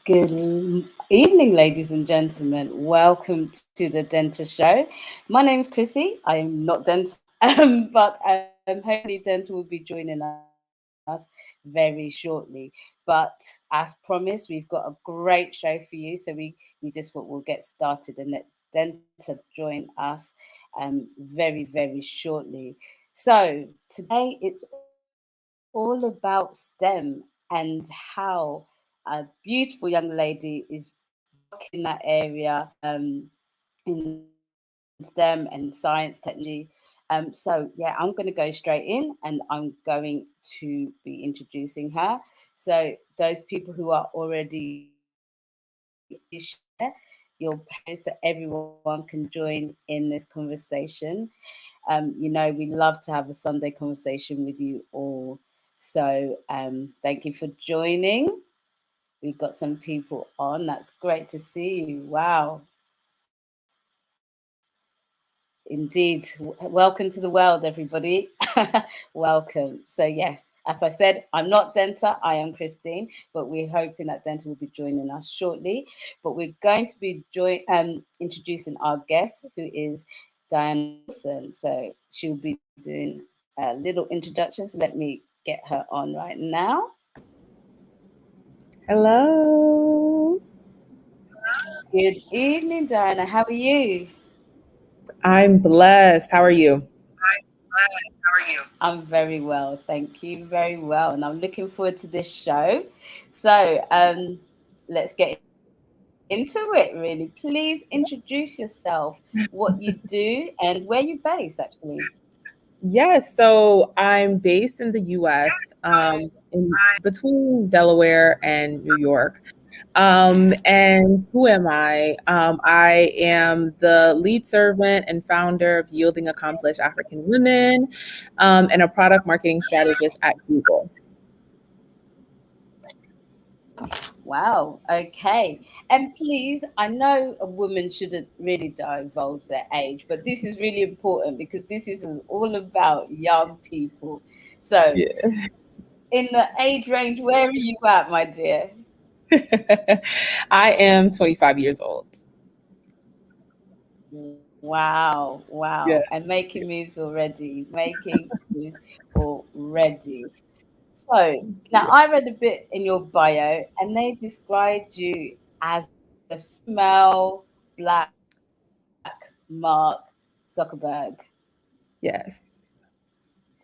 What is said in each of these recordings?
Good evening, ladies and gentlemen. Welcome to the Denta Show. My name is Chrissy. I am not Denta, but hopefully Denta will be joining us very shortly. But as promised, we've got a great show for you. So we just thought we'll get started and let Denta join us very, very shortly. So today it's all about STEM and how a beautiful young lady is rocking that area in STEM and science technology. So yeah, I'm going to go straight in and I'm going to be introducing her. So those people who are already share your posts so everyone can join in this conversation. We love to have a Sunday conversation with you all. So thank you for joining. We got some people on. That's great to see you. Wow. Indeed. Welcome to the world, everybody. Welcome. So, yes, as I said, I'm not Denta, I am Christine, but we're hoping that Denta will be joining us shortly. But we're going to be introducing our guest, who is Diana Wilson. So, she'll be doing a little introduction. So, let me get her on right now. Hello. Good evening, Diana. How are you? I'm blessed. How are you? I'm very well, thank you. Very well, and I'm looking forward to this show. So, let's get into it. Really, please introduce yourself, what you do, and where you based. Actually, Yes, so I'm based in the US, in between Delaware and New York. And who am I? I am the lead servant and founder of Yielding Accomplished African Women, and a product marketing strategist at Google. wow. Okay, and please, I know a woman shouldn't really divulge their age, but this is really important because this is all about young people. So, Yeah. in the age range, where are you at, my dear? I am 25 years old. Wow, Yeah. wow. And making moves already, making moves already. So now I read a bit in your bio and they described you as the female black Mark Zuckerberg. Yes.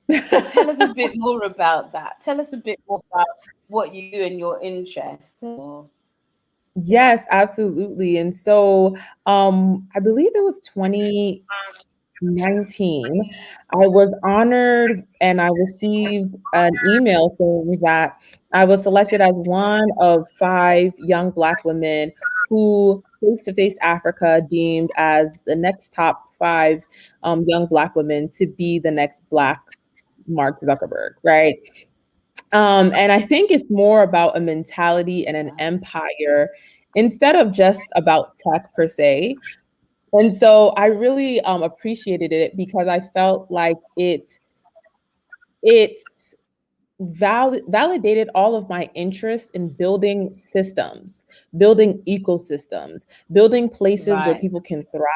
Tell us a bit more about that. Tell us a bit more about what you do and your interest. More. Yes, absolutely. And so I believe it was 2019. I was honored and I received an email saying that I was selected as one of 5 young Black women who Face to Face Africa deemed as the next top 5 young Black women to be the next Black Mark Zuckerberg, right? And I think it's more about a mentality and an empire instead of just about tech per se. And so I really appreciated it because I felt like it validated all of my interest in building systems, building ecosystems, building places where Right. people can thrive.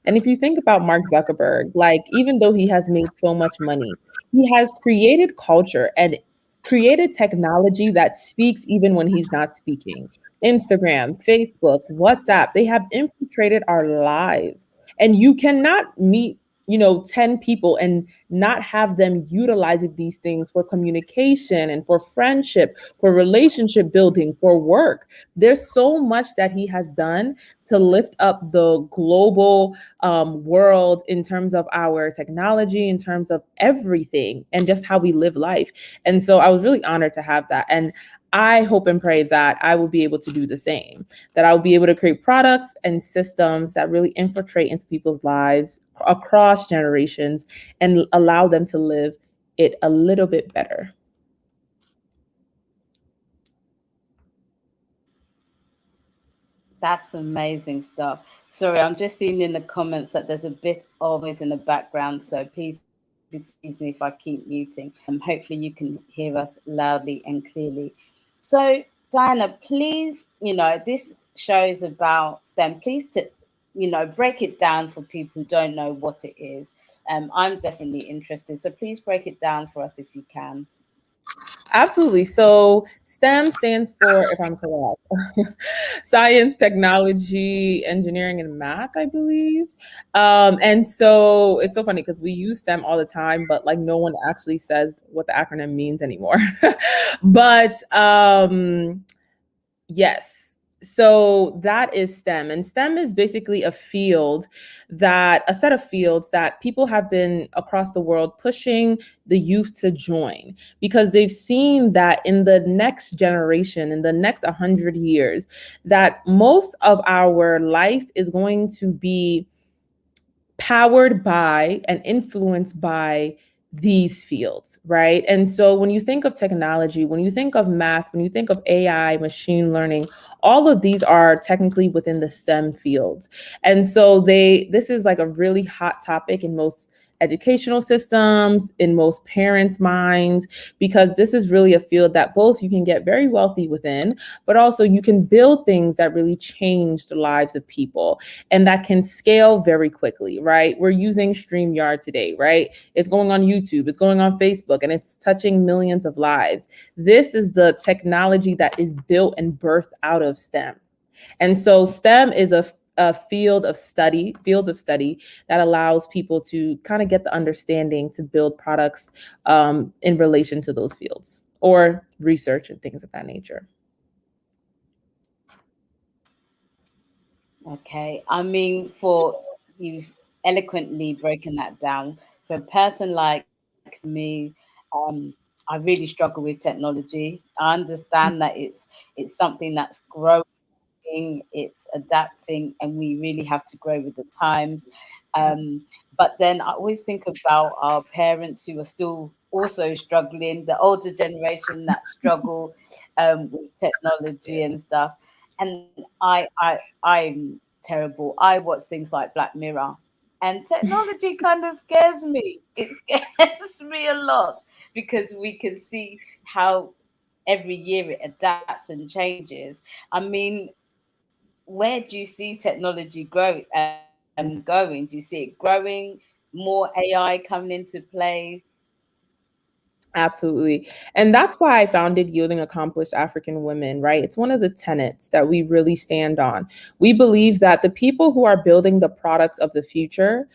And if you think about Mark Zuckerberg, like even though he has made so much money, he has created culture and created technology that speaks even when he's not speaking. Instagram, Facebook, WhatsApp, they have infiltrated our lives. And you cannot meet 10 people and not have them utilizing these things for communication and for friendship, for relationship building, for work. There's so much that he has done to lift up the global world in terms of our technology, in terms of everything, and just how we live life. And so I was really honored to have that. And I hope and pray that I will be able to do the same, that I will be able to create products and systems that really infiltrate into people's lives across generations and allow them to live it a little bit better. That's amazing stuff. Sorry, I'm just seeing in the comments that there's a bit of noise in the background, so please excuse me if I keep muting. Hopefully, you can hear us loudly and clearly. So, Diana, please, this show is about STEM. Please, break it down for people who don't know what it is. I'm definitely interested. So please break it down for us if you can. Absolutely. So STEM stands for, if I'm correct, science, technology, engineering, and math, I believe. And so it's so funny because we use STEM all the time, but like no one actually says what the acronym means anymore. But yes. So that is STEM. And STEM is basically a set of fields that people have been across the world pushing the youth to join because they've seen that in the next generation, in the next 100 years, that most of our life is going to be powered by and influenced by these fields, right? And so when you think of technology, when you think of math, when you think of AI, machine learning, all of these are technically within the STEM fields. And so this is like a really hot topic in most educational systems, in most parents' minds, because this is really a field that both you can get very wealthy within, but also you can build things that really change the lives of people and that can scale very quickly, right? We're using StreamYard today, right? It's going on YouTube, it's going on Facebook, and it's touching millions of lives. This is the technology that is built and birthed out of STEM. And so STEM is a fields of study that allows people to kind of get the understanding to build products in relation to those fields or research and things of that nature. Okay. I mean, for you've eloquently broken that down. For a person like me, I really struggle with technology. I understand that it's something that's growing, it's adapting, and we really have to grow with the times. But then I always think about our parents who are still also struggling, the older generation that struggle with technology and stuff. And I'm terrible. I watch things like Black Mirror, and technology kind of scares me. It scares me a lot because we can see how every year it adapts and changes. I mean, where do you see technology going? Do you see it growing? More AI coming into play? Absolutely. And that's why I founded Yielding Accomplished African Women, right? It's one of the tenets that we really stand on. We believe that the people who are building the products of the future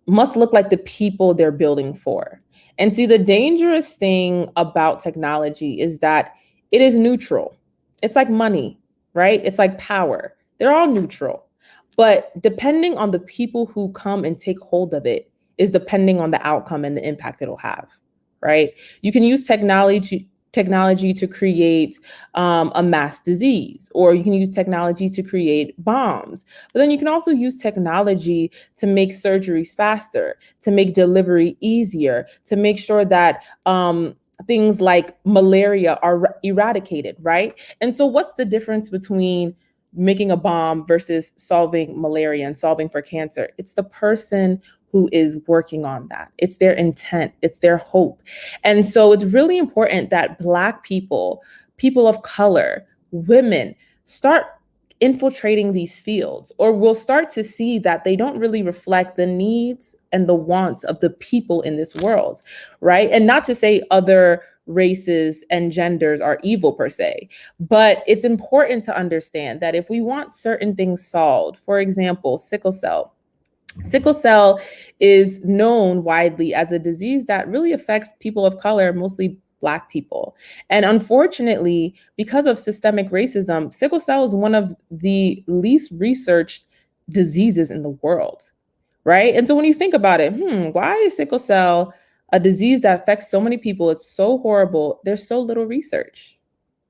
must look like the people they're building for. And see, the dangerous thing about technology is that it is neutral. It's like money, right? It's like power. They're all neutral. But depending on the people who come and take hold of it is depending on the outcome and the impact it'll have, right? You can use technology to create a mass disease, or you can use technology to create bombs. But then you can also use technology to make surgeries faster, to make delivery easier, to make sure that things like malaria are eradicated, right? And so, what's the difference between making a bomb versus solving malaria and solving for cancer? It's the person who is working on that. It's their intent, it's their hope. And so it's really important that Black people, people of color, women start infiltrating these fields, or we'll start to see that they don't really reflect the needs and the wants of the people in this world, right? And not to say other races and genders are evil per se, but it's important to understand that if we want certain things solved, for example, Sickle cell is known widely as a disease that really affects people of color, mostly Black people. And unfortunately, because of systemic racism, sickle cell is one of the least researched diseases in the world, right? And so when you think about it, why is sickle cell a disease that affects so many people? It's so horrible. There's so little research,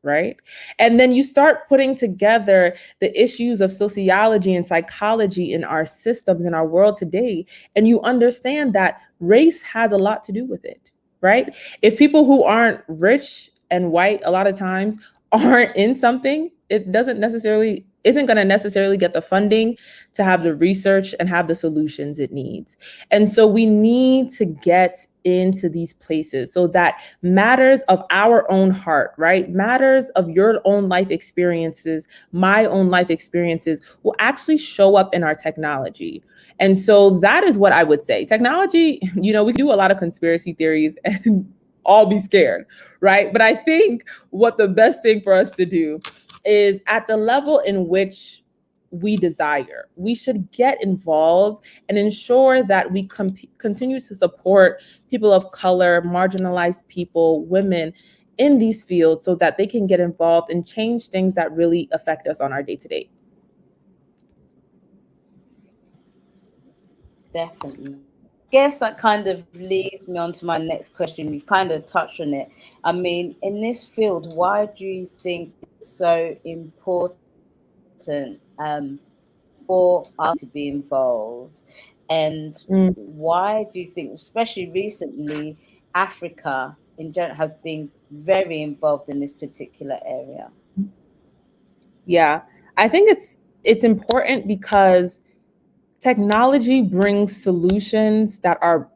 right? And then you start putting together the issues of sociology and psychology in our systems in our world today, and you understand that race has a lot to do with it, right? If people who aren't rich and white a lot of times aren't in something, it isn't going to necessarily get the funding to have the research and have the solutions it needs. And so we need to get into these places so that matters of our own heart, right? Matters of your own life experiences, my own life experiences will actually show up in our technology. And so that is what I would say. Technology, we do a lot of conspiracy theories and all be scared, right? But I think what the best thing for us to do is at the level in which we desire, we should get involved and ensure that we continue to support people of color, marginalized people, women in these fields so that they can get involved and change things that really affect us on our day-to-day. Definitely. Guess that kind of leads me on to my next question. You've kind of touched on it. I mean, in this field, why do you think it's so important for us to be involved? And why do you think, especially recently, Africa in general has been very involved in this particular area? Yeah, I think it's important because technology brings solutions that are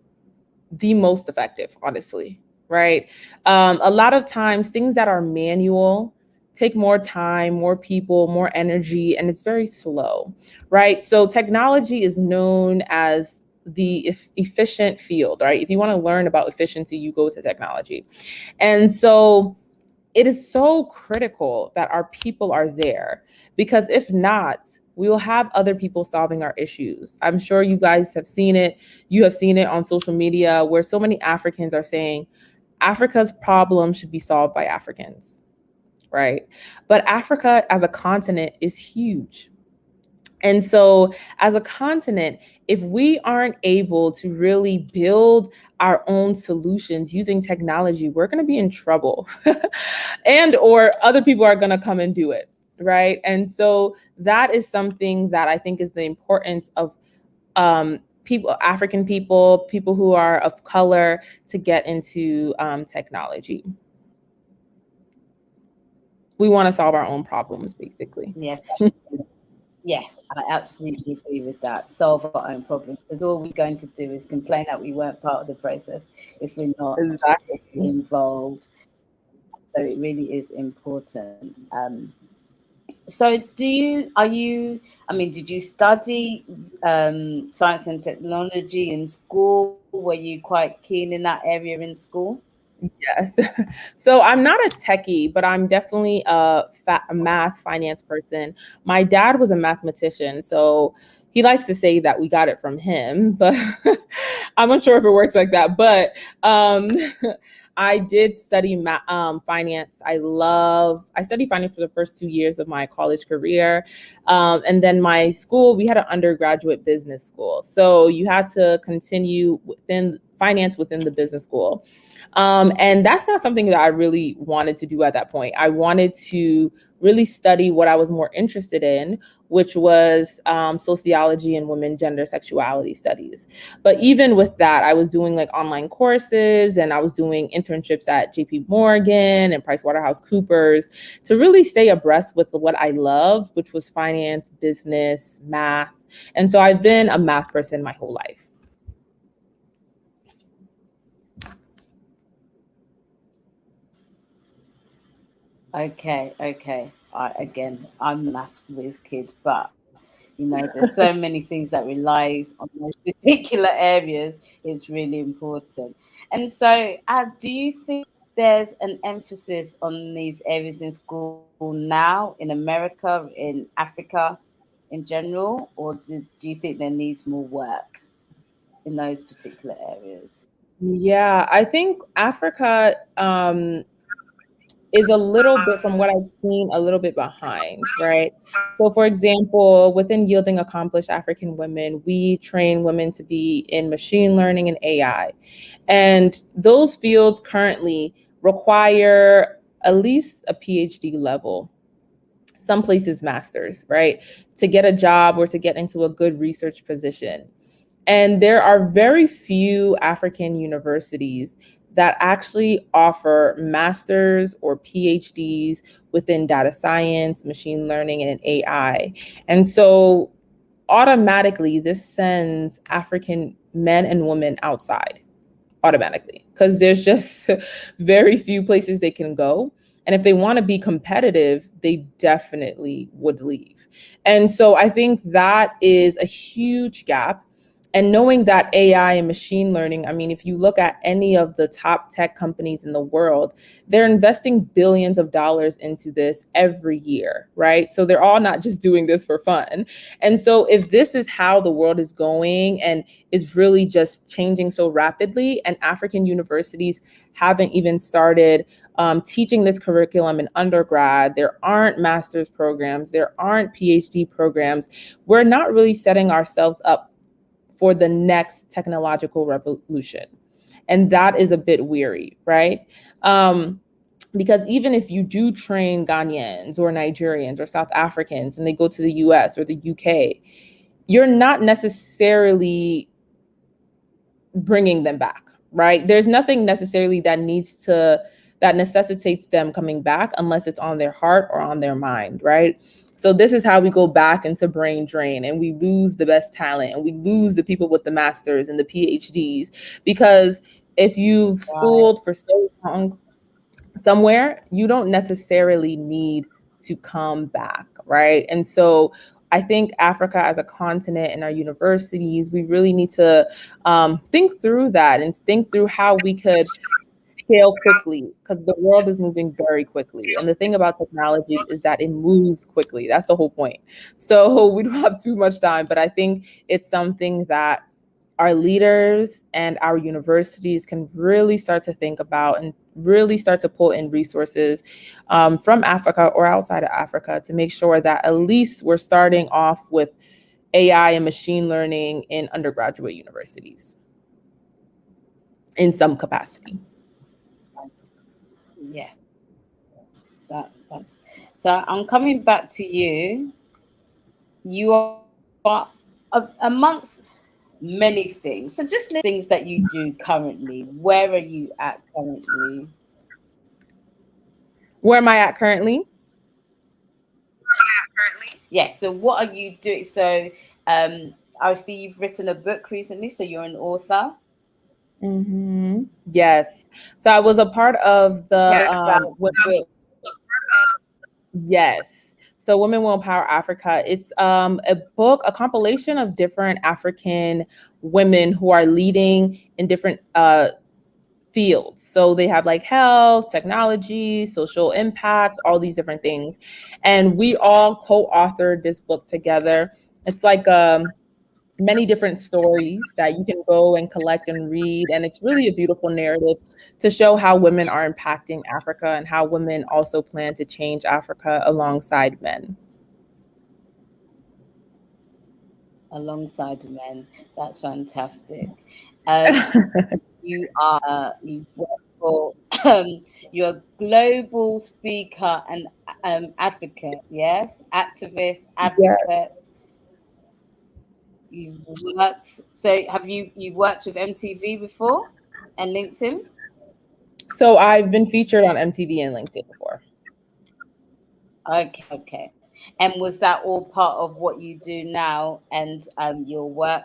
the most effective, honestly, right? A lot of times, things that are manual take more time, more people, more energy, and it's very slow, right? So technology is known as the efficient field, right? If you want to learn about efficiency, you go to technology. And so it is so critical that our people are there, because if not, we will have other people solving our issues. I'm sure you guys have seen it. You have seen it on social media where so many Africans are saying Africa's problem should be solved by Africans, right? But Africa as a continent is huge. And so, as a continent, if we aren't able to really build our own solutions using technology, we're going to be in trouble. And or other people are going to come and do it, right? And so that is something that I think is the importance of people, African people, people who are of color, to get into technology. We want to solve our own problems, basically. Yes. Yes, I absolutely agree with that. Solve our own problems, because all we're going to do is complain that we weren't part of the process if we're not Exactly. involved. So it really is important. So I mean, did you study science and technology in school? Were you quite keen in that area in school? Yes. So I'm not a techie, but I'm definitely a math finance person. My dad was a mathematician, so he likes to say that we got it from him, but I'm not sure if it works like that. But I did study finance. I studied finance for the first 2 years of my college career. And then my school, we had an undergraduate business school. So you had to continue within finance within the business school. And that's not something that I really wanted to do at that point. I wanted to really study what I was more interested in, which was sociology and women, gender, sexuality studies. But even with that, I was doing like online courses and I was doing internships at JP Morgan and PricewaterhouseCoopers to really stay abreast with what I love, which was finance, business, math. And so I've been a math person my whole life. Okay. Again, I'm a maths whiz kid, but there's so many things that relies on those particular areas. It's really important. And so, do you think there's an emphasis on these areas in school now in America, in Africa in general, or do you think there needs more work in those particular areas? Yeah, I think Africa is a little bit, from what I've seen, a little bit behind, right? So, for example, within Yielding Accomplished African Women, we train women to be in machine learning and AI. And those fields currently require at least a PhD level, some places masters, right? To get a job or to get into a good research position. And there are very few African universities that actually offer masters or PhDs within data science, machine learning, and AI. And so automatically, this sends African men and women outside automatically, because there's just very few places they can go. And if they want to be competitive, they definitely would leave. And so I think that is a huge gap. And knowing that AI and machine learning, I mean, if you look at any of the top tech companies in the world, they're investing billions of dollars into this every year, right? So they're all not just doing this for fun. And so if this is how the world is going and is really just changing so rapidly, and African universities haven't even started teaching this curriculum in undergrad, there aren't master's programs, there aren't PhD programs, we're not really setting ourselves up for the next technological revolution. And that is a bit weary, right? Because even if you do train Ghanaians or Nigerians or South Africans and they go to the US or the UK, you're not necessarily bringing them back, right? There's nothing necessarily that necessitates them coming back unless it's on their heart or on their mind, right? So this is how we go back into brain drain, and we lose the best talent, and we lose the people with the masters and the PhDs, because if you've schooled for so long somewhere, you don't necessarily need to come back, right? And so I think Africa as a continent and our universities, we really need to think through that and think through how we could scale quickly, because the world is moving very quickly. And the thing about technology is that it moves quickly. That's the whole point. So we don't have too much time, but I think it's something that our leaders and our universities can really start to think about and really start to pull in resources from Africa or outside of Africa to make sure that at least we're starting off with AI and machine learning in undergraduate universities in some capacity. Yeah, that's so. I'm coming back to you. You are amongst many things. So just things that you do currently. Where are you at currently? Where am I at currently? Yeah. So what are you doing? So I see you've written a book recently. So you're an author. Mm-hmm. Yes. So I was a part of the yes. So Women Will Empower Africa. It's a book, a compilation of different African women who are leading in different fields. So they have like health, technology, social impact, all these different things. And we all co-authored this book together. It's like many different stories that you can go and collect and read. And it's really a beautiful narrative to show how women are impacting Africa and how women also plan to change Africa alongside men. Alongside men. That's fantastic. You've worked for you're a global speaker and advocate, yes? Activist, Yeah. advocate. You've worked, so you've worked with MTV before and LinkedIn? So I've been featured on MTV and LinkedIn before. Okay. And was that all part of what you do now and your work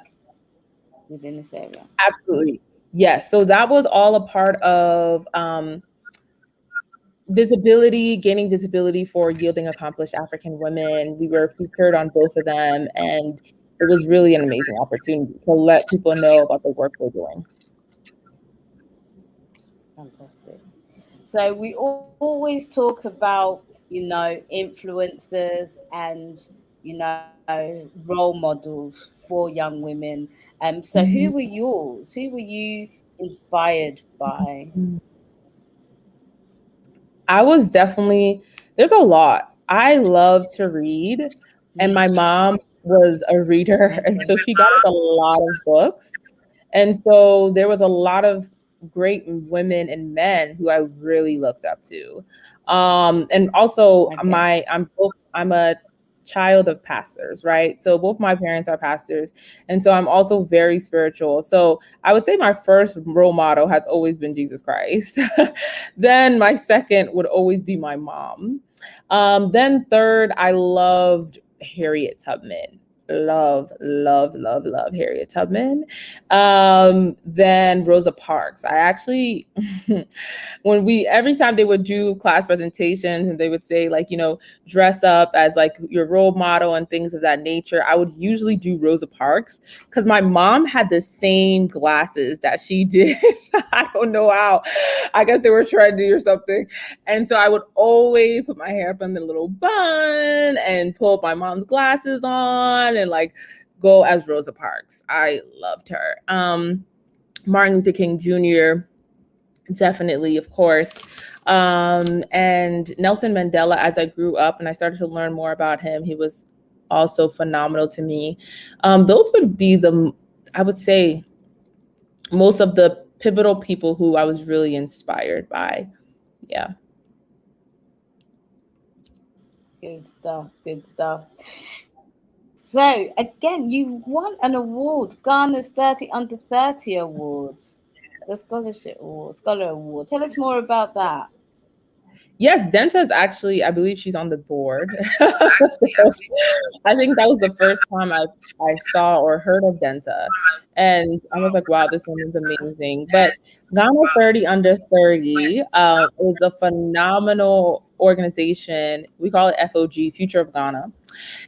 within this area? Absolutely. Yes. So that was all a part of visibility, gaining visibility for Yielding Accomplished African Women. We were featured on both of them, and it was really an amazing opportunity to let people know about the work we're doing. Fantastic. So we always talk about, influencers and, role models for young women. So who Mhm. were yours? Who were you inspired by? I was definitely, there's a lot. I love to read, and my mom was a reader, and so she got us a lot of books. And so there was a lot of great women and men who I really looked up to. And also Okay. I'm a child of pastors, right? So both my parents are pastors. And so I'm also very spiritual. So I would say my first role model has always been Jesus Christ. Then my second would always be my mom. Then third, I loved Harriet Tubman. love, love, love, love Harriet Tubman. Then Rosa Parks. I actually, every time they would do class presentations and they would say like, dress up as like your role model and things of that nature, I would usually do Rosa Parks because my mom had the same glasses that she did. I don't know how. I guess they were trendy or something. And so I would always put my hair up in the little bun and pull up my mom's glasses on and like go as Rosa Parks. I loved her. Martin Luther King Jr., definitely, of course. And Nelson Mandela, as I grew up and I started to learn more about him, he was also phenomenal to me. Those would be I would say, most of the pivotal people who I was really inspired by. Yeah. Good stuff. Good stuff. So again, you won an award, Ghana's 30 Under 30 Awards, the Scholarship Award, Scholar Award. Tell us more about that. Yes, Denta's actually, I believe she's on the board. So, I think that was the first time I saw or heard of Denta. And I was like, wow, this woman's amazing. But Ghana 30 Under 30 is a phenomenal organization. We call it FOG, Future of Ghana.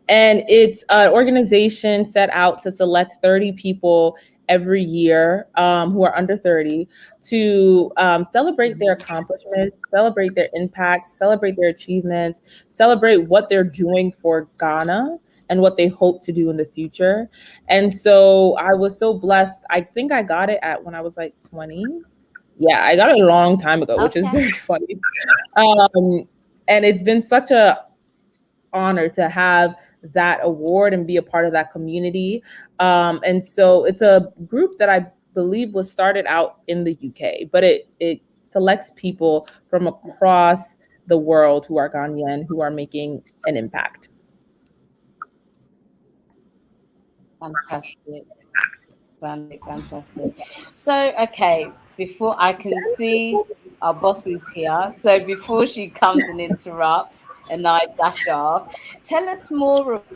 And it's an organization set out to select 30 people every year who are under 30 to celebrate their accomplishments, celebrate their impact, celebrate their achievements, celebrate what they're doing for Ghana and what they hope to do in the future. And so I was so blessed. I think I got it when I was like 20. Yeah, I got it a long time ago, which is very funny. And it's been such a honor to have that award and be a part of that community. And so it's a group that I believe was started out in the UK, but it selects people from across the world who are Ghanaian, who are making an impact. Fantastic. Fantastic. So, okay, before I can see our boss is here, so before she comes and interrupts and I dash off, tell us more of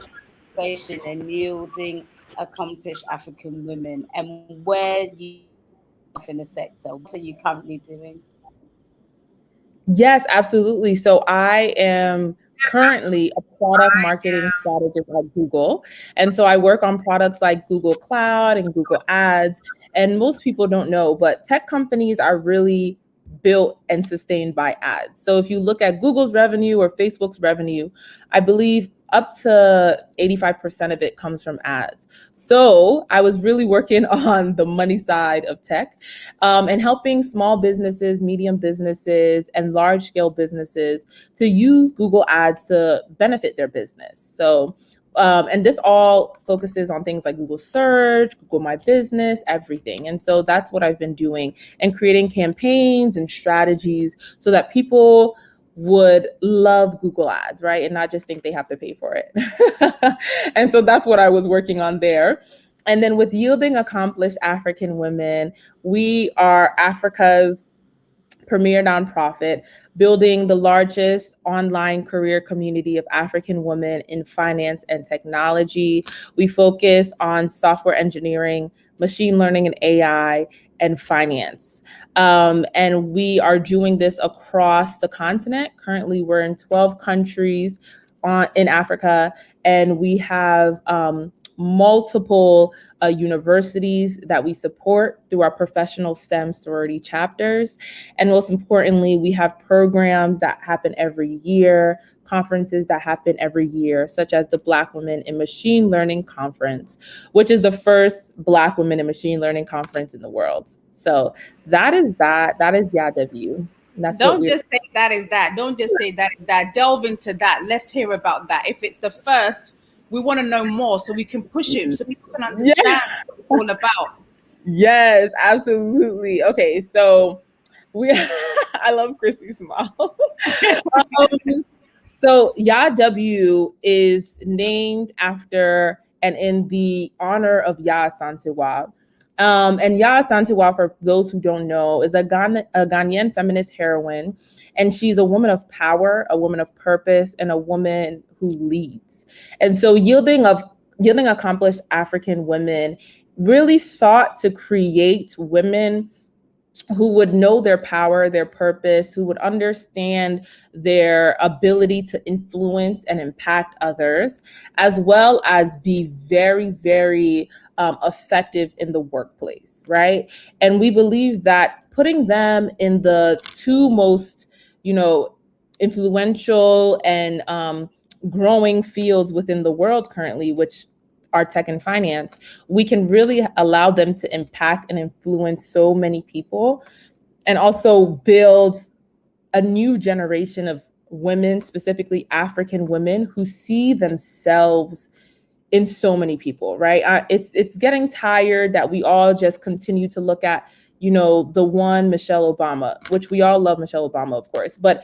innovation and yielding accomplished African women and where you are in the sector. What are you currently doing? Yes, absolutely. So I am currently a product marketing strategist at Google. And so I work on products like Google Cloud and Google Ads. And most people don't know, but tech companies are really built and sustained by ads. So if you look at Google's revenue or Facebook's revenue, I believe up to 85% of it comes from ads. So I was really working on the money side of tech and helping small businesses, medium businesses, and large scale businesses to use Google Ads to benefit their business. So and this all focuses on things like Google Search, Google My Business, everything. And so that's what I've been doing and creating campaigns and strategies so that people would love Google Ads, right? And not just think they have to pay for it. And so that's what I was working on there. And then with Yielding Accomplished African Women, we are Africa's premier nonprofit, building the largest online career community of African women in finance and technology. We focus on software engineering, machine learning and AI, and finance. And we are doing this across the continent. Currently, we're in 12 countries in Africa, and we have multiple universities that we support through our professional STEM sorority chapters. And most importantly, we have programs that happen every year, conferences that happen every year, such as the Black Women in Machine Learning Conference, which is the first Black Women in Machine Learning Conference in the world. So that is YAW. Don't just say that is that. Don't just say that. Delve into that. Let's hear about that. If it's the first, we want to know more so we can push it so people can understand what it's all about. Yes, absolutely. Okay, so I love Chrissy's smile. So YAW is named after and in the honor of Yaa Asantewaa. And Yaa Asantewaa, for those who don't know, is a Ghanaian feminist heroine. And she's a woman of power, a woman of purpose, and a woman who leads. And so Yielding Young Accomplished African Women really sought to create women who would know their power, their purpose, who would understand their ability to influence and impact others, as well as be very, very effective in the workplace, right? And we believe that putting them in the two most, influential and growing fields within the world currently, which are tech and finance, we can really allow them to impact and influence so many people, and also build a new generation of women, specifically African women, who see themselves in so many people, right? It's getting tired that we all just continue to look at, the one Michelle Obama, which we all love Michelle Obama, of course, but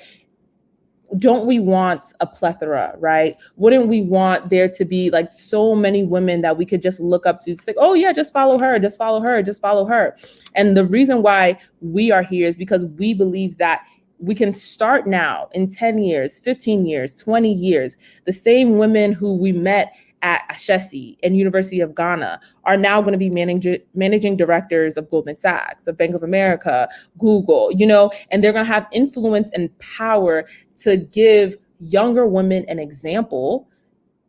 don't we want a plethora, right? Wouldn't we want there to be like so many women that we could just look up to? It's like, oh yeah, just follow her, just follow her, just follow her. And the reason why we are here is because we believe that we can start now in 10 years, 15 years, 20 years. The same women who we met at Ashesi and University of Ghana are now going to be managing directors of Goldman Sachs, of Bank of America, Google, and they're going to have influence and power to give younger women an example,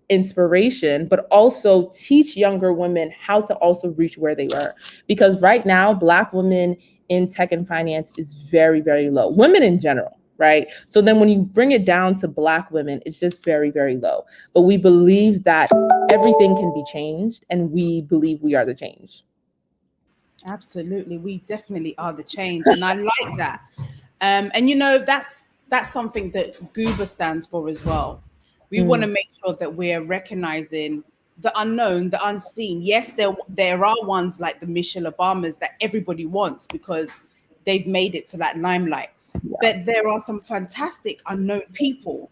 inspiration, but also teach younger women how to also reach where they were. Because right now, Black women in tech and finance is very, very low. Women in general, right? So then when you bring it down to Black women, it's just very, very low. But we believe that everything can be changed, and we believe we are the change. Absolutely. We definitely are the change. And I like that. And that's something that Gooba stands for as well. We want to make sure that we're recognizing the unknown, the unseen. Yes, there are ones like the Michelle Obamas that everybody wants because they've made it to that limelight. Yeah. But there are some fantastic unknown people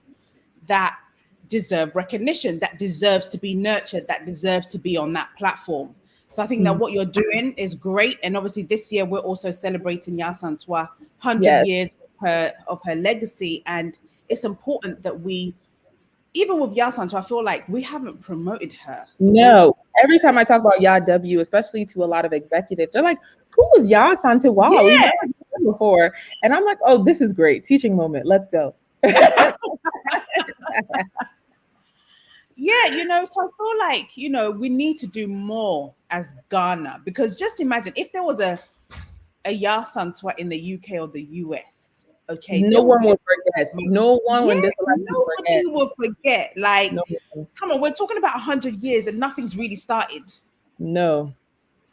that deserve recognition, that deserves to be nurtured, that deserves to be on that platform. So I think that what you're doing is great. And obviously this year we're also celebrating Yaa Asantewaa 100 years of her legacy. And it's important that we, even with Yaa Asantewaa, I feel like we haven't promoted her. No. Every time I talk about Yaa W, especially to a lot of executives, they're like, who is Yaa Asantewaa? Yeah. We've never heard her before. And I'm like, oh, this is great. Teaching moment. Let's go. Yeah, so I feel like, we need to do more as Ghana, because just imagine if there was a Yaa Asantewaa in the UK or the US, okay? No one will forget. No one when this nobody will forget. Like, come on, we're talking about 100 years and nothing's really started. No.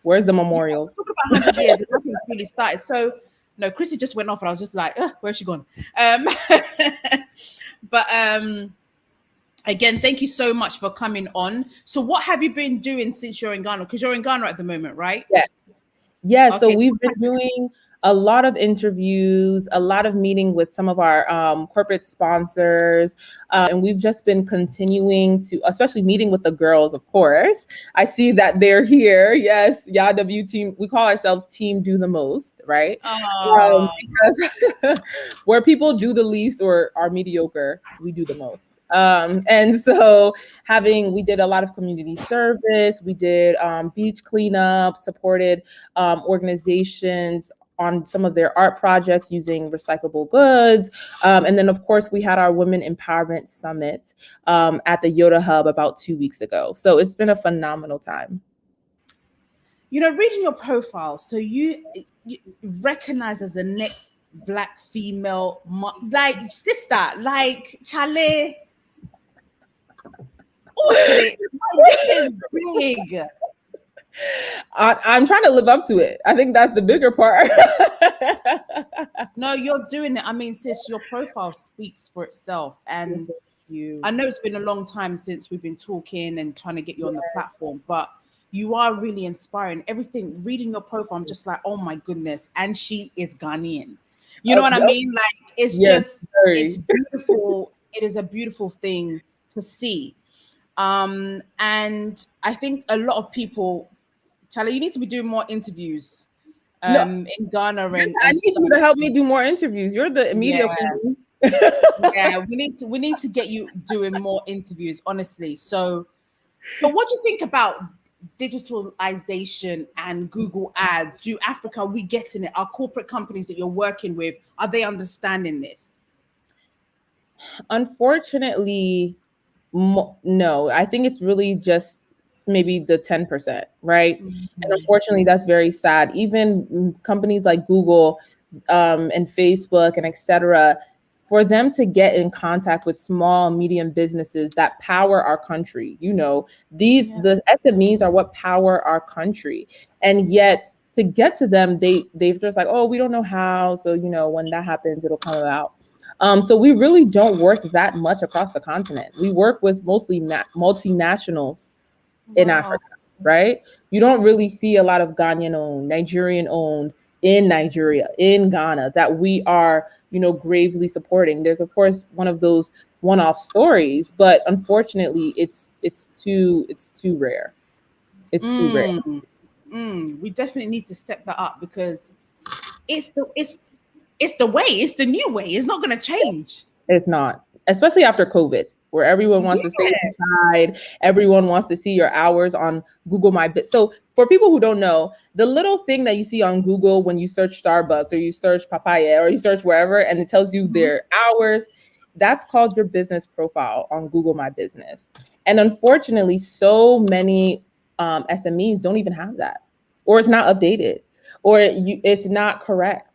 Where's the memorials? We're talking about 100 years and nothing's really started. So, no, Chrissy just went off and I was just like, where's she gone? But again, thank you so much for coming on. So what have you been doing since you're in Ghana? Because you're in Ghana at the moment, right? Yeah. Okay. So we've been doing a lot of interviews, a lot of meeting with some of our corporate sponsors. And we've just been continuing to, especially meeting with the girls, of course. I see that they're here. Yes, Yaa W team. We call ourselves Team Do the Most, right? Because where people do the least or are mediocre, we do the most. And so we did a lot of community service, we did beach cleanup, supported organizations on some of their art projects using recyclable goods. And then of course we had our Women Empowerment Summit at the Yoda Hub about 2 weeks ago. So it's been a phenomenal time. Reading your profile, so you recognize as the next Black female, like sister, like Chale. This is big. I'm trying to live up to it. I think that's the bigger part. No, you're doing it. I mean, sis, your profile speaks for itself. And I know it's been a long time since we've been talking and trying to get you on the platform, but you are really inspiring. Everything, reading your profile, I'm just like, oh my goodness. And she is Ghanaian. You know what I mean? Like, it's it's beautiful. It is a beautiful thing to see. And I think a lot of people, Charlie, you need to be doing more interviews in Ghana. And I need you to help me do more interviews. You're the media queen. Yeah, we need to get you doing more interviews, honestly. So But what do you think about digitalization and Google Ads? Do Africa, we getting it? Our corporate companies that you're working with, are they understanding this? Unfortunately, no. I think it's really just maybe the 10%, right? Mm-hmm. And unfortunately, that's very sad. Even companies like Google and Facebook and etc., for them to get in contact with small, medium businesses that power our country, the SMEs are what power our country. And yet to get to them, they've just like, oh, we don't know how. So, when that happens, it'll come about. So we really don't work that much across the continent. We work with mostly multinationals in Africa, right? You don't really see a lot of Ghanaian owned, Nigerian owned in Nigeria, in Ghana that we are, gravely supporting. There's of course one of those one-off stories, but unfortunately it's too rare. It's too rare. We definitely need to step that up because it's the way, it's the new way. It's not going to change. It's not, especially after COVID, where everyone wants to stay inside. Everyone wants to see your hours on Google My Business. So for people who don't know, the little thing that you see on Google when you search Starbucks or you search Papaya or you search wherever, and it tells you their hours, that's called your business profile on Google My Business. And unfortunately, so many SMEs don't even have that, or it's not updated, or it's not correct.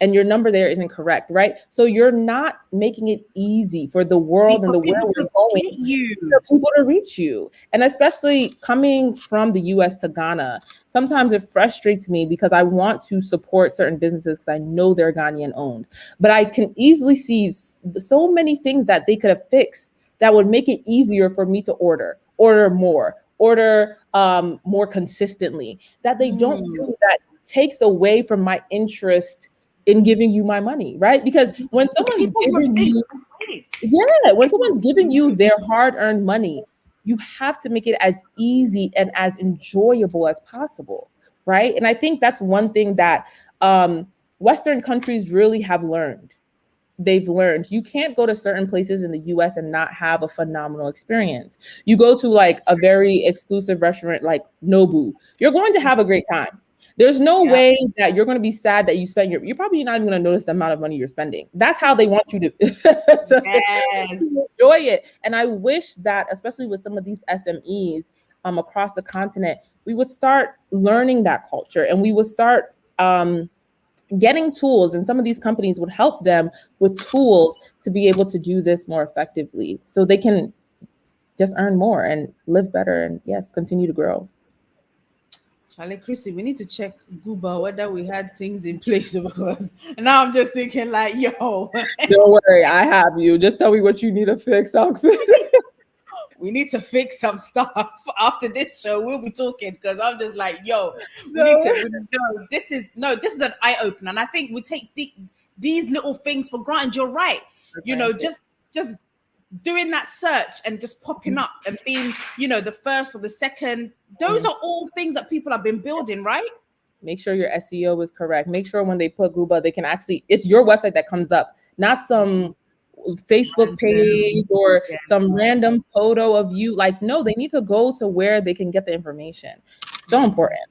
And your number there isn't correct, right? So you're not making it easy for the world and the where we're going for people to reach you. And especially coming from the US to Ghana, sometimes it frustrates me because I want to support certain businesses because I know they're Ghanaian owned. But I can easily see so many things that they could have fixed that would make it easier for me to order more consistently, that they don't do, that takes away from my interest in giving you my money, right? Because when someone's giving you their hard-earned money, you have to make it as easy and as enjoyable as possible, right? And I think that's one thing that Western countries really have learned. They've learned you can't go to certain places in the US and not have a phenomenal experience. You go to like a very exclusive restaurant like Nobu, you're going to have a great time. There's no way that you're going to be sad that you spend you're probably not even going to notice the amount of money you're spending. That's how they want you to, to enjoy it. And I wish that, especially with some of these SMEs across the continent, we would start learning that culture and we would start getting tools, and some of these companies would help them with tools to be able to do this more effectively so they can just earn more and live better and continue to grow. Charlie, Chrissy, we need to check Google whether we had things in place because now I'm just thinking like, yo. Don't worry, I have you. Just tell me what you need to fix. I'll fix it. We need to fix some stuff after this show. We'll be talking because I'm just like, yo, this is an eye opener. And I think we take these little things for granted. You're right. Just doing that search and just popping up and being, the first or the second. Those are all things that people have been building, right? Make sure your SEO is correct. Make sure when they put Google, they can actually, it's your website that comes up, not some Facebook page or some random photo of you. Like, no, they need to go to where they can get the information. So important.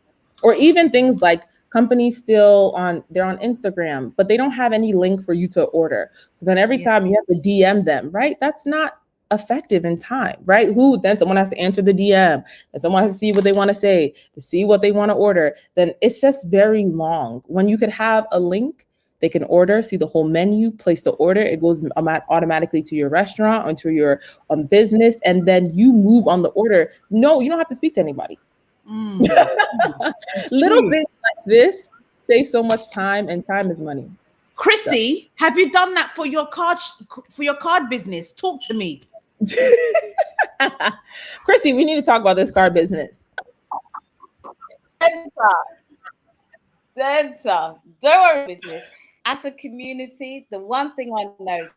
Or even things like companies they're on Instagram, but they don't have any link for you to order. So then every time you have to DM them, right? That's not effective in time, right? Then someone has to answer the DM, and someone has to see what they want to say, to see what they want to order. Then it's just very long. When you could have a link, they can order, see the whole menu, place the order. It goes automatically to your restaurant, onto your business, and then you move on the order. No, you don't have to speak to anybody. Little things like this save so much time, and time is money. Chrissy, have you done that for your card business? Talk to me. Chrissy, we need to talk about this card business. Denta, don't worry, business. As a community, the one thing I know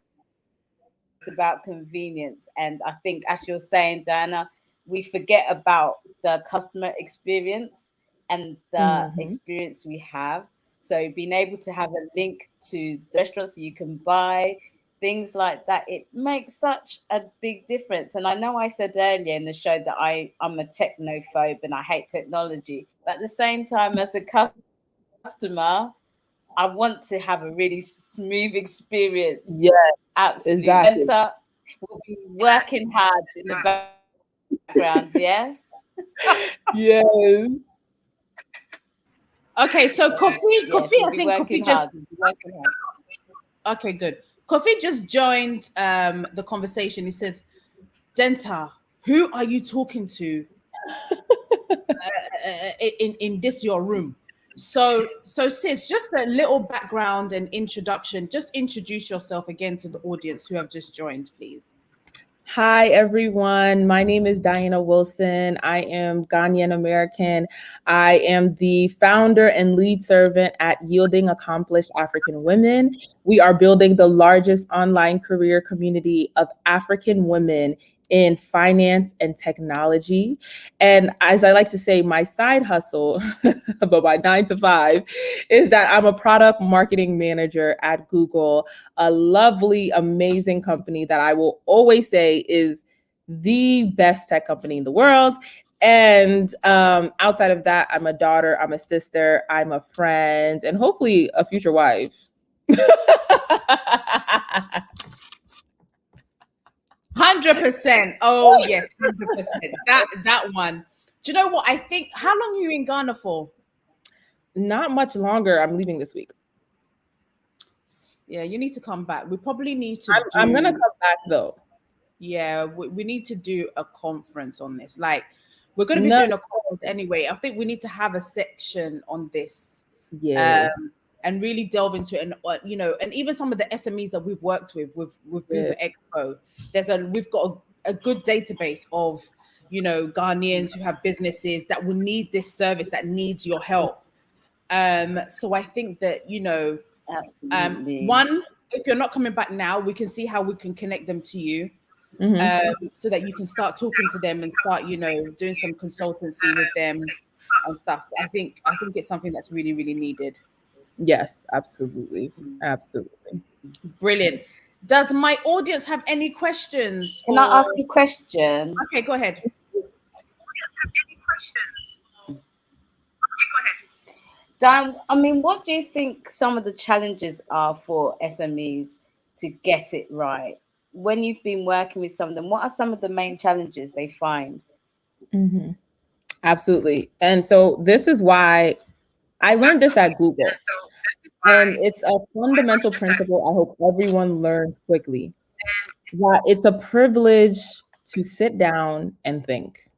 is about convenience. And I think, as you're saying, Diana, we forget about the customer experience and the experience we have. So being able to have a link to the restaurant so you can buy things like that, it makes such a big difference. And I know I said earlier in the show that I'm a technophobe and I hate technology, but at the same time, as a customer, I want to have a really smooth experience. Yeah, Absolutely. exactly. Denta will be working hard in the background, yes? Yes. Okay, so Kofi, Yes, Kofi, we'll I be think working Kofi just. hard. We'll be working hard. Okay, good. Kofi just joined the conversation. He says, Denta, who are you talking to in this your room? So sis, just a little background and introduction. Just introduce yourself again to the audience who have just joined, please. Hi, everyone. My name is Diana Wilson. I am Ghanaian American. I am the founder and lead servant at Yielding Accomplished African Women. We are building the largest online career community of African women in finance and technology. And as I like to say, my side hustle, but my 9 to 5, is that I'm a product marketing manager at Google, a lovely, amazing company that I will always say is the best tech company in the world. And outside of that, I'm a daughter, I'm a sister, I'm a friend, and hopefully a future wife. 100%. Oh yes, 100%. That one. Do you know what? I think, how long are you in Ghana for? Not much longer. I'm leaving this week. Yeah, you need to come back. We probably need to I'm gonna come back though. Yeah, we need to do a conference on this. Like, we're going to be doing a conference anyway. I think we need to have a section on this. Yes. And really delve into it. And and even some of the SMEs that we've worked with Google Expo, we've got a good database of Ghanaians who have businesses that will need this service, that needs your help. So I think that one, if you're not coming back now, we can see how we can connect them to you. So that you can start talking to them and start, doing some consultancy with them and stuff. I think it's something that's really, really needed. Yes, absolutely. Absolutely. Brilliant. Does my audience have any questions? Can I ask you a question? Okay, go ahead. Dan, I mean, what do you think some of the challenges are for SMEs to get it right? When you've been working with some of them, what are some of the main challenges they find? Mm-hmm. Absolutely. And so this is why I learned this at Google. And it's a fundamental principle I hope everyone learns quickly. That it's a privilege to sit down and think,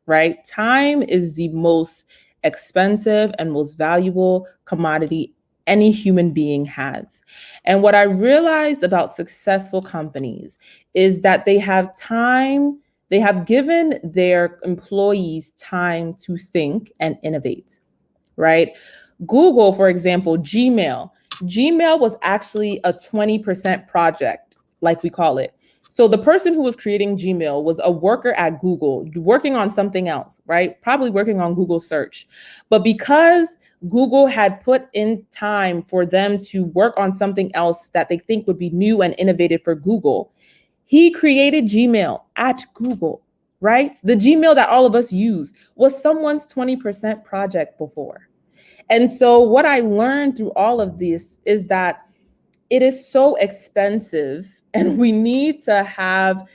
right? Time is the most expensive and most valuable commodity any human being has. And what I realized about successful companies is that they have time, they have given their employees time to think and innovate, right? Google, for example, Gmail was actually a 20% project, like we call it. So the person who was creating Gmail was a worker at Google, working on something else, right? Probably working on Google search. But because Google had put in time for them to work on something else that they think would be new and innovative for Google, he created Gmail at Google, right? The Gmail that all of us use was someone's 20% project before. And so what I learned through all of this is that it is so expensive, and we need to have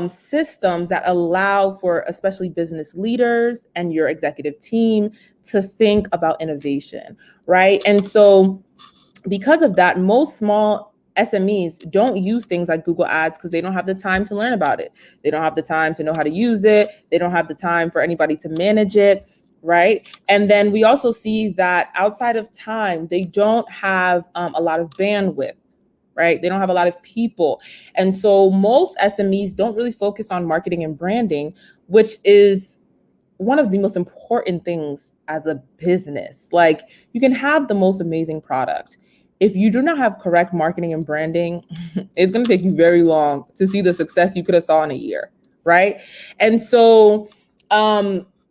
systems that allow for especially business leaders and your executive team to think about innovation, right? And so because of that, most small SMEs don't use things like Google Ads because they don't have the time to learn about it. They don't have the time to know how to use it. They don't have the time for anybody to manage it. Right. And then we also see that outside of time, they don't have a lot of bandwidth, right? They don't have a lot of people. And so most SMEs don't really focus on marketing and branding, which is one of the most important things as a business. Like, you can have the most amazing product. If you do not have correct marketing and branding, it's going to take you very long to see the success you could have saw in a year, right? And so,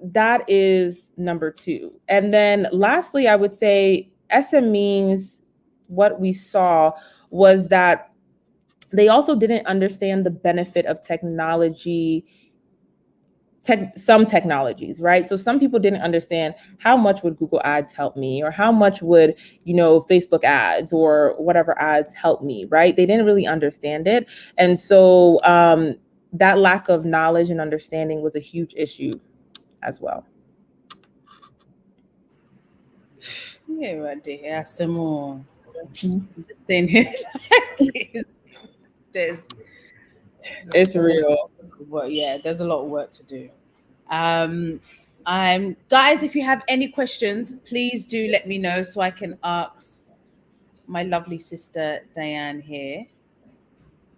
that is number 2. And then lastly, I would say SMEs, what we saw was that they also didn't understand the benefit of technology, some technologies, right? So some people didn't understand how much would Google Ads help me, or how much would, Facebook ads or whatever ads help me, right? They didn't really understand it. And so that lack of knowledge and understanding was a huge issue as well. Yeah, right there. Some more. Mhm. Just saying here, It's real. Well, yeah, there's a lot of work to do. Guys, if you have any questions, please do let me know so I can ask my lovely sister Diane here.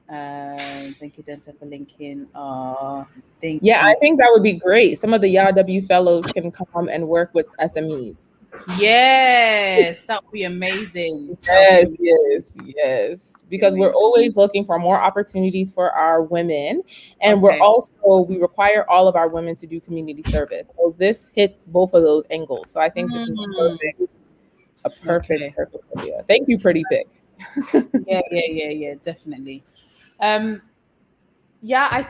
Thank you, Denta, for linking. Thank you. I think that would be great. Some of the YW fellows can come and work with SMEs. Yes, that would be amazing. Yes. Because we're always looking for more opportunities for our women. And we require all of our women to do community service. So this hits both of those angles. So I think this is a perfect idea. Thank you, Pretty Pick. Yeah, definitely. I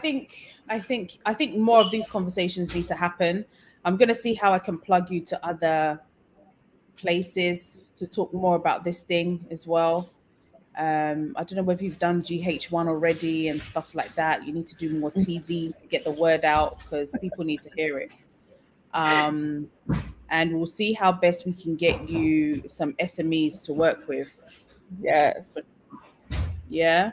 think more of these conversations need to happen. I'm gonna see how I can plug you to other places to talk more about this thing as well. I don't know whether you've done GH1 already and stuff like that. You need to do more TV to get the word out, because people need to hear it. And we'll see how best we can get you some SMEs to work with. Yes. Yeah.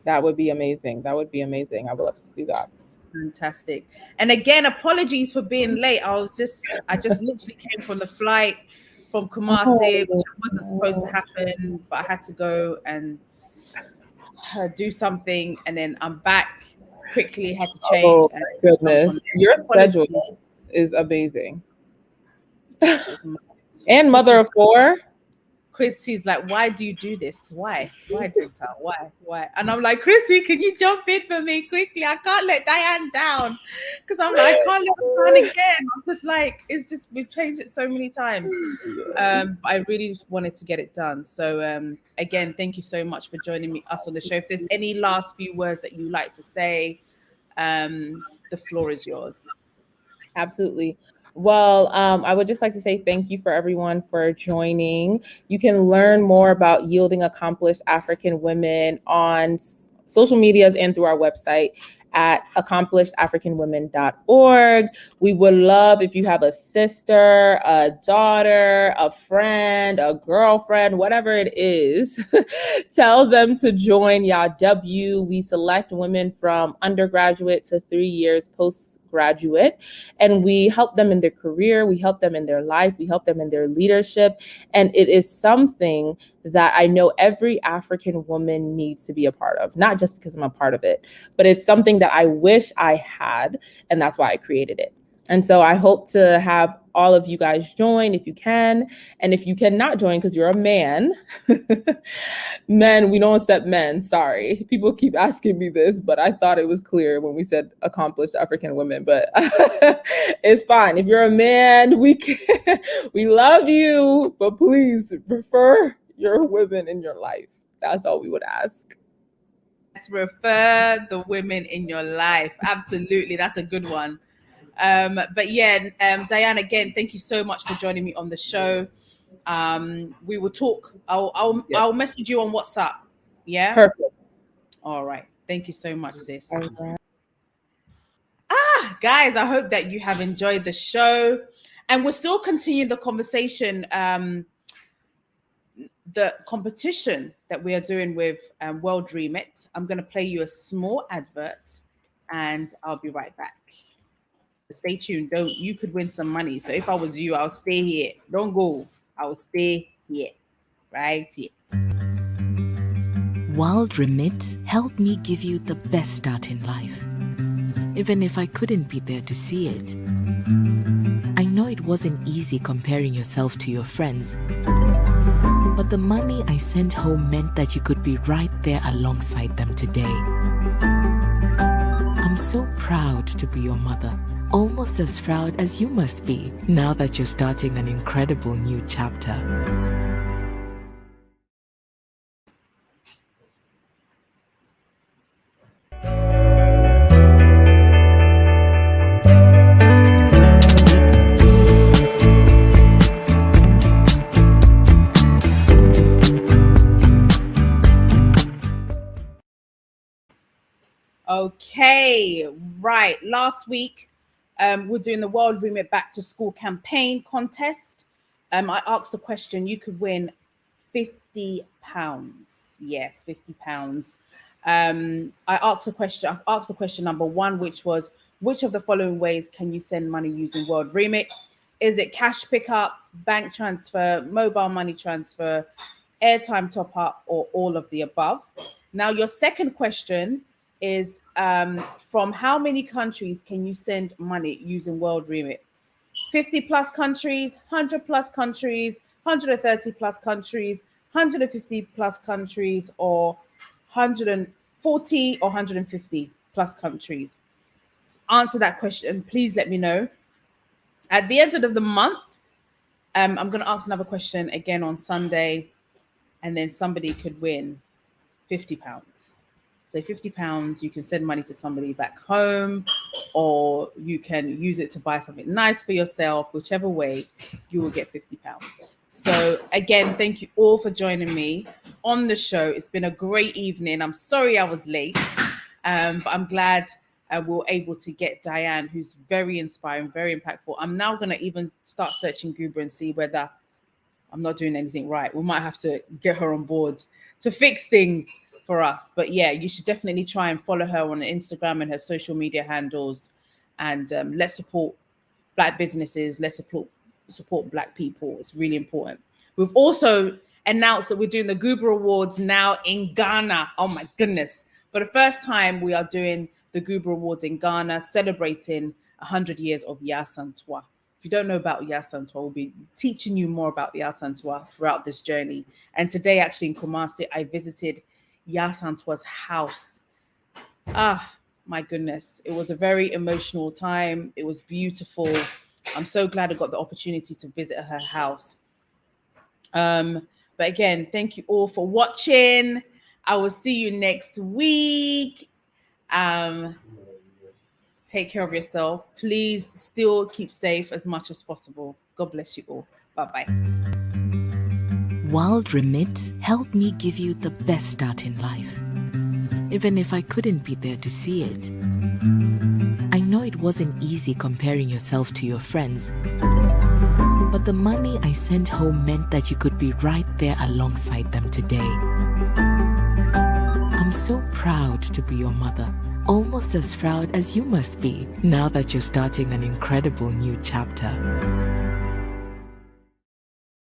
That would be amazing. I would love to do that. Fantastic. And again, apologies for being late. I just literally came from the flight from Kumasi, which wasn't supposed to happen, but I had to go and do something, and then I'm back quickly, had to change. Oh my goodness. Your schedule is amazing. And mother of 4. Chrissy's like, why do you do this? Why, Denta? Why? And I'm like, Chrissy, can you jump in for me quickly? I can't let Diane down, because I'm like, I can't let her down again. I'm just like, it's just, we've changed it so many times. I really wanted to get it done. So again, thank you so much for joining us on the show. If there's any last few words that you like to say, the floor is yours. Absolutely. Well, I would just like to say thank you for everyone for joining. You can learn more about Yielding Accomplished African Women on social medias and through our website at accomplishedafricanwomen.org. We would love if you have a sister, a daughter, a friend, a girlfriend, whatever it is, tell them to join YAW. We select women from undergraduate to 3 years postgraduate, and we help them in their career, we help them in their life, we help them in their leadership. And it is something that I know every African woman needs to be a part of, not just because I'm a part of it, but it's something that I wish I had, and that's why I created it. And so I hope to have all of you guys join if you can. And if you cannot join because you're a man, men, we don't accept men. Sorry. People keep asking me this, but I thought it was clear when we said accomplished African women, but it's fine. If you're a man, we love you, but please refer your women in your life. That's all we would ask. Refer the women in your life. Absolutely. That's a good one. But yeah, Diane, again, thank you so much for joining me on the show. We will talk. I'll message you on WhatsApp. Yeah. Perfect. All right. Thank you so much, sis. Right. Guys, I hope that you have enjoyed the show, and we're still continuing the conversation. The competition that we are doing with World Dream It. I'm going to play you a small advert, and I'll be right back. Stay tuned. You could win some money. So if I was you, I'll stay here. Don't go. I'll stay here. Right here. World Remit helped me give you the best start in life. Even if I couldn't be there to see it. I know it wasn't easy comparing yourself to your friends. But the money I sent home meant that you could be right there alongside them today. I'm so proud to be your mother. Almost as proud as you must be now that you're starting an incredible new chapter. Okay, right. Last week, we're doing the World Remit Back to School campaign contest. I asked the question, you could win £50. Yes, £50. I asked the question number one, which was, which of the following ways can you send money using World Remit? Is it cash pickup, bank transfer, mobile money transfer, airtime top up, or all of the above? Now, your second question is, from how many countries can you send money using World Remit? 50 plus countries, 100 plus countries, 130 plus countries, 150 plus countries, or 140 or 150 plus countries? Answer that question. Please let me know. At the end of the month, I'm going to ask another question again on Sunday, and then somebody could win £50. So £50, you can send money to somebody back home, or you can use it to buy something nice for yourself. Whichever way, you will get £50. So again, thank you all for joining me on the show. It's been a great evening. I'm sorry I was late, but I'm glad we were able to get Diane, who's very inspiring, very impactful. I'm now going to even start searching Google and see whether I'm not doing anything right. We might have to get her on board to fix things for us. But yeah, you should definitely try and follow her on Instagram and her social media handles. And let's support Black businesses. Let's support Black people. It's really important. We've also announced that we're doing the Goober Awards now in Ghana. Oh my goodness. For the first time, we are doing the Goober Awards in Ghana, celebrating 100 years of Yaa Asantewaa. If you don't know about Yaa Asantewaa, we'll be teaching you more about Yaa Asantewaa throughout this journey. And today, actually, in Kumasi, I visited Yaa Asantewaa's house. My goodness. It was a very emotional time. It was beautiful. I'm so glad I got the opportunity to visit her house. But again, thank you all for watching. I will see you next week. Take care of yourself. Please still keep safe as much as possible. God bless you all. Bye-bye. World Remit helped me give you the best start in life. Even if I couldn't be there to see it. I know it wasn't easy comparing yourself to your friends. But the money I sent home meant that you could be right there alongside them today. I'm so proud to be your mother. Almost as proud as you must be now that you're starting an incredible new chapter.